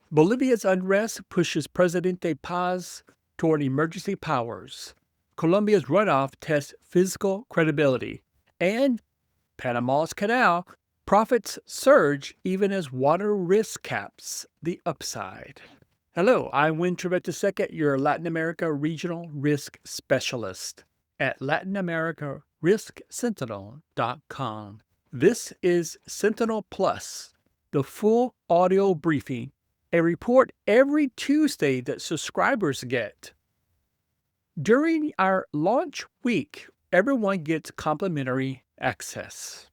Bolivia's unrest pushes Presidente Paz toward emergency powers. Colombia's runoff tests fiscal credibility. And Panama's Canal profits surge even as water risk caps the upside. Hello, I'm Windfall, your Latin America regional risk specialist at LatinAmericaRiskSentinel.com. This is Sentinel Plus, the full audio briefing, a report every Tuesday that subscribers get. During our launch week, everyone gets complimentary access.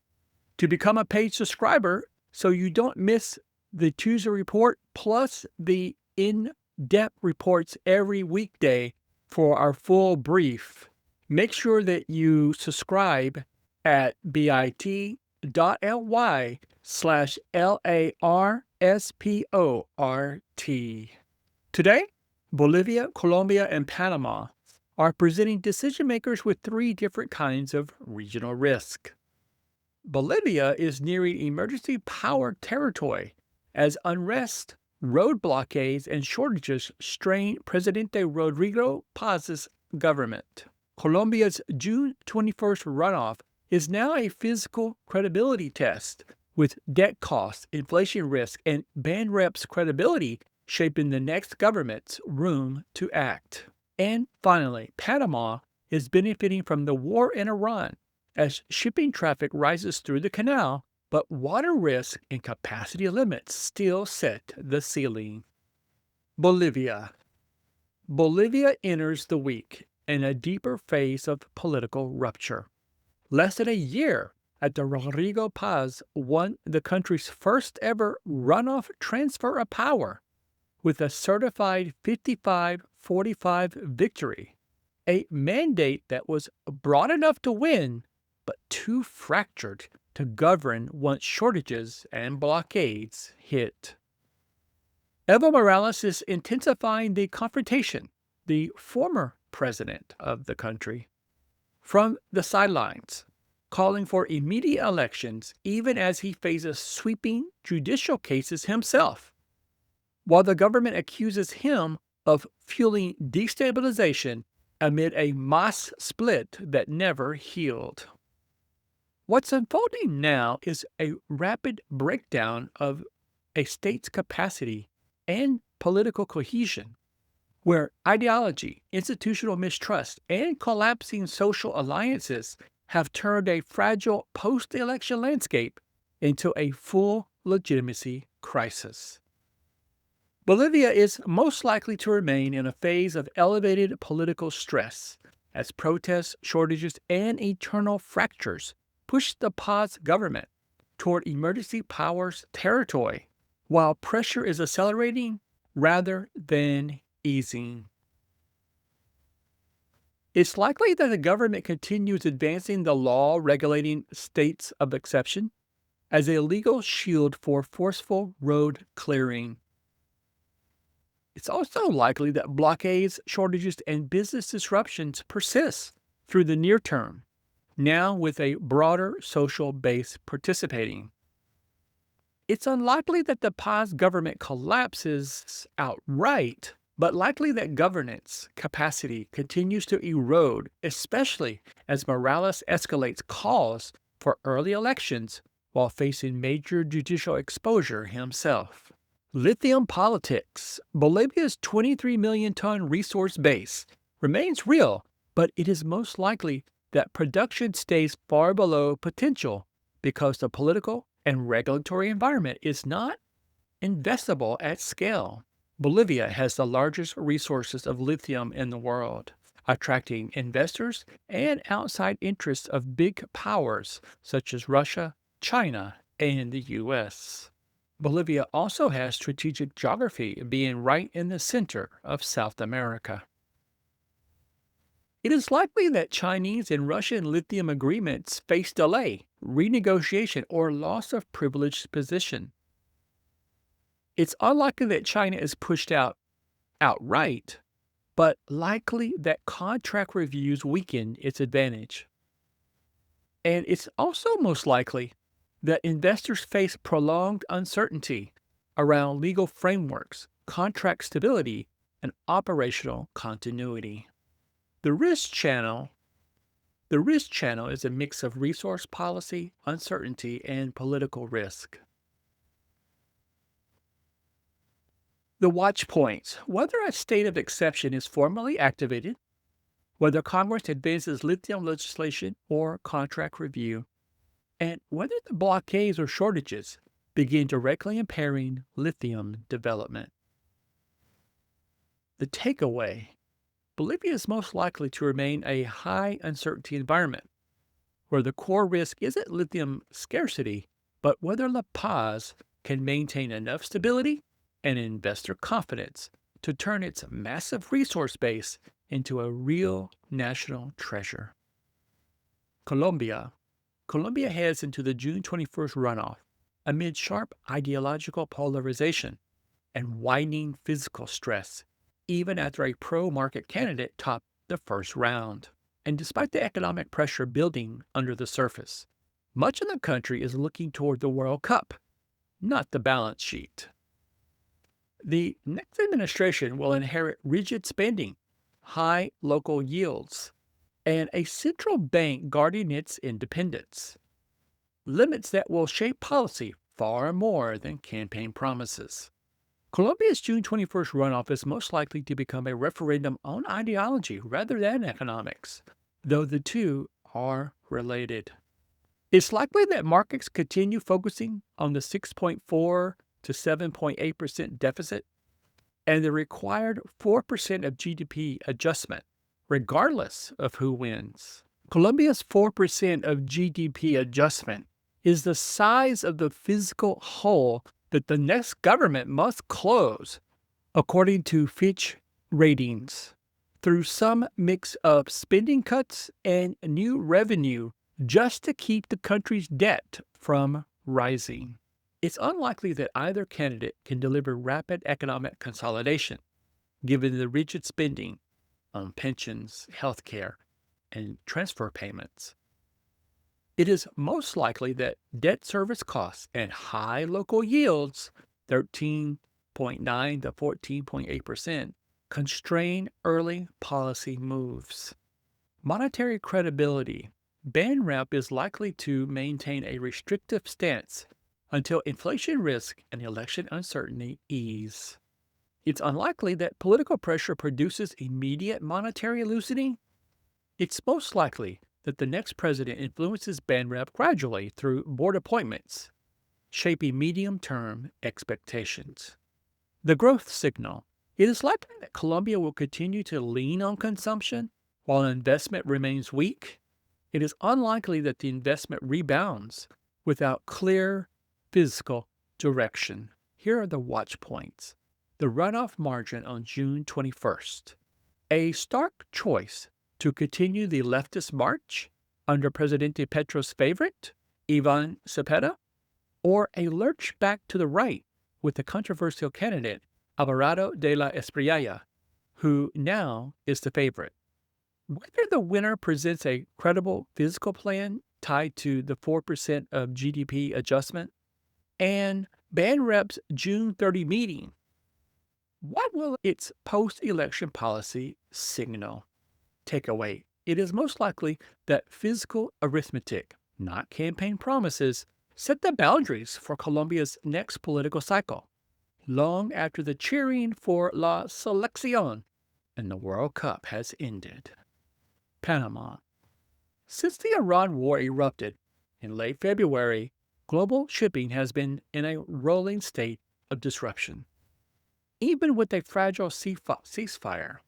To become a paid subscriber so you don't miss the Tuesday report plus the in-depth reports every weekday for our full brief, make sure that you subscribe at bit.ly/LARSPORT. Today, Bolivia, Colombia, and Panama are presenting decision makers with three different kinds of regional risk. Bolivia is nearing emergency power territory as unrest, road blockades, and shortages strain Presidente Rodrigo Paz's government. Colombia's June 21st runoff is now a fiscal credibility test, with debt costs, inflation risk, and Banrep's credibility shaping the next government's room to act. And finally, Panama is benefiting from the war in Iran as shipping traffic rises through the canal, but water risk and capacity limits still set the ceiling. Bolivia. Bolivia enters the week in a deeper phase of political rupture. Less than a year after Rodrigo Paz won the country's first ever runoff transfer of power with a certified 55-45 victory, a mandate that was broad enough to win, but too fractured to govern once shortages and blockades hit. Evo Morales is intensifying the confrontation, the former president of the country, from the sidelines, calling for immediate elections even as he faces sweeping judicial cases himself, while the government accuses him of fueling destabilization amid a mass split that never healed. What's unfolding now is a rapid breakdown of a state's capacity and political cohesion, where ideology, institutional mistrust, and collapsing social alliances have turned a fragile post-election landscape into a full legitimacy crisis. Bolivia is most likely to remain in a phase of elevated political stress as protests, shortages, and internal fractures push the Paz government toward emergency powers territory, while pressure is accelerating rather than easing. It's likely that the government continues advancing the law regulating states of exception as a legal shield for forceful road clearing. It's also likely that blockades, shortages, and business disruptions persist through the near term, now with a broader social base participating. It's unlikely that the Paz government collapses outright, but likely that governance capacity continues to erode, especially as Morales escalates calls for early elections while facing major judicial exposure himself. Lithium Politics. Bolivia's 23 million ton resource base remains real, but it is most likely that production stays far below potential because the political and regulatory environment is not investable at scale. Bolivia has the largest resources of lithium in the world, attracting investors and outside interests of big powers such as Russia, China, and the U.S. Bolivia also has strategic geography, being right in the center of South America. It is likely that Chinese and Russian lithium agreements face delay, renegotiation, or loss of privileged position. It's unlikely that China is pushed out outright, but likely that contract reviews weaken its advantage. And it's also most likely that investors face prolonged uncertainty around legal frameworks, contract stability, and operational continuity. The risk channel The risk channel is a mix of resource policy, uncertainty, and political risk. The watch points: whether a state of exception is formally activated, whether Congress advances lithium legislation or contract review, and whether the blockades or shortages begin directly impairing lithium development. The takeaway: Bolivia is most likely to remain a high uncertainty environment, where the core risk isn't lithium scarcity, but whether La Paz can maintain enough stability and investor confidence to turn its massive resource base into a real national treasure. Colombia. Colombia heads into the June 21st runoff amid sharp ideological polarization and widening physical stress, even after a pro-market candidate topped the first round. And despite the economic pressure building under the surface, much of the country is looking toward the World Cup, not the balance sheet. The next administration will inherit rigid spending, high local yields, and a central bank guarding its independence. Limits that will shape policy far more than campaign promises. Colombia's June 21st runoff is most likely to become a referendum on ideology rather than economics, though the two are related. It's likely that markets continue focusing on the 6.4 to 7.8% deficit and the required 4% of GDP adjustment, regardless of who wins. Colombia's 4% of GDP adjustment is the size of the fiscal hole that the next government must close, according to Fitch ratings, through some mix of spending cuts and new revenue just to keep the country's debt from rising. It's unlikely that either candidate can deliver rapid economic consolidation, given the rigid spending on pensions, healthcare, and transfer payments. It is most likely that debt service costs and high local yields, 13.9 to 14.8%, constrain early policy moves. Monetary credibility. Banrep is likely to maintain a restrictive stance until inflation risk and election uncertainty ease. It's unlikely that political pressure produces immediate monetary loosening. It's most likely that the next president influences Banrep gradually through board appointments, shaping medium-term expectations. The growth signal. It is likely that Colombia will continue to lean on consumption while investment remains weak. It is unlikely that the investment rebounds without clear fiscal direction. Here are the watch points. The runoff margin on June 21st. A stark choice to continue the leftist march under Presidente Petro's favorite, Ivan Cepeda, or a lurch back to the right with the controversial candidate Alvarado de la Espriella, who now is the favorite. Whether the winner presents a credible fiscal plan tied to the 4% of GDP adjustment and Banrep's June 30 meeting, what will its post-election policy signal? Takeaway: it is most likely that fiscal arithmetic, not campaign promises, set the boundaries for Colombia's next political cycle, long after the cheering for La Selección and the World Cup has ended. Panama. Since the Iran war erupted in late February, global shipping has been in a rolling state of disruption. Even with a fragile ceasefire,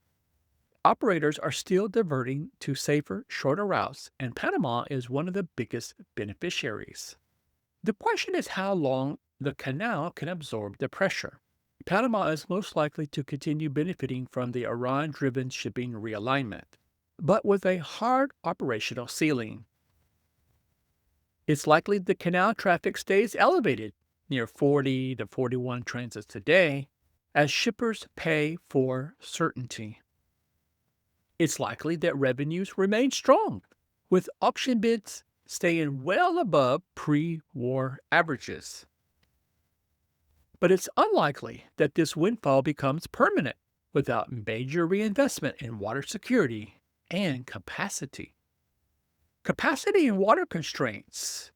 operators are still diverting to safer, shorter routes, and Panama is one of the biggest beneficiaries. The question is how long the canal can absorb the pressure. Panama is most likely to continue benefiting from the Iran-driven shipping realignment, but with a hard operational ceiling. It's likely the canal traffic stays elevated, near 40 to 41 transits a day, as shippers pay for certainty. It's likely that revenues remain strong, with auction bids staying well above pre-war averages. But it's unlikely that this windfall becomes permanent without major reinvestment in water security and capacity. Capacity and water constraints.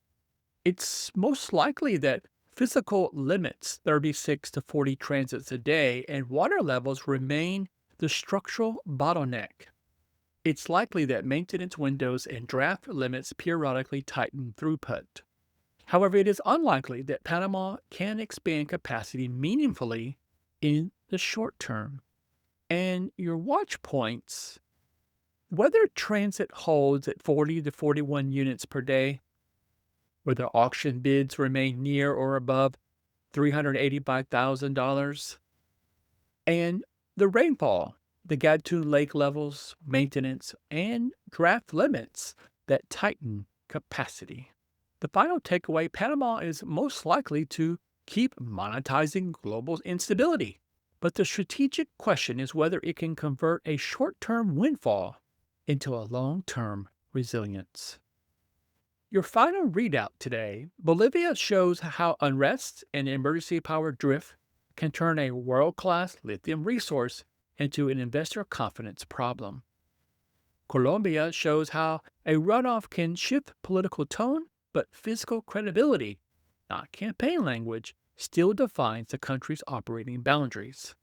It's most likely that physical limits 36 to 40 transits a day and water levels remain the structural bottleneck. It's likely that maintenance windows and draft limits periodically tighten throughput. However, it is unlikely that Panama can expand capacity meaningfully in the short term. And your watch points, whether transit holds at 40 to 41 units per day, whether auction bids remain near or above $385,000, and the rainfall, the Gatun Lake levels, maintenance, and draft limits that tighten capacity. The final takeaway, Panama is most likely to keep monetizing global instability. But the strategic question is whether it can convert a short-term windfall into a long-term resilience. Your final readout today, Bolivia shows how unrest and emergency power drift can turn a world-class lithium resource into an investor confidence problem. Colombia shows how a runoff can shift political tone, but fiscal credibility, not campaign language, still defines the country's operating boundaries.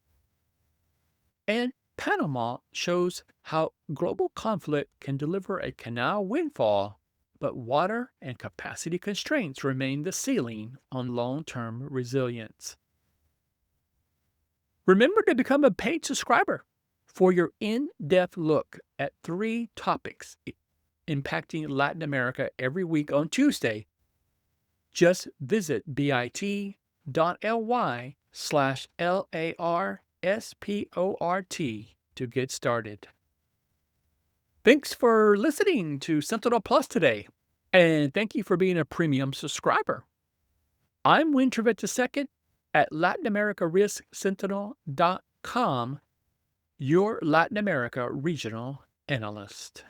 And Panama shows how global conflict can deliver a canal windfall, but water and capacity constraints remain the ceiling on long-term resilience. Remember to become a paid subscriber for your in-depth look at 3 topics impacting Latin America every week on Tuesday. Just visit bit.ly/LARSPORT to get started. Thanks for listening to Sentinel Plus today, and thank you for being a premium subscriber. I'm Windfall II at LatinAmericaRiskSentinel.com, your Latin America regional analyst.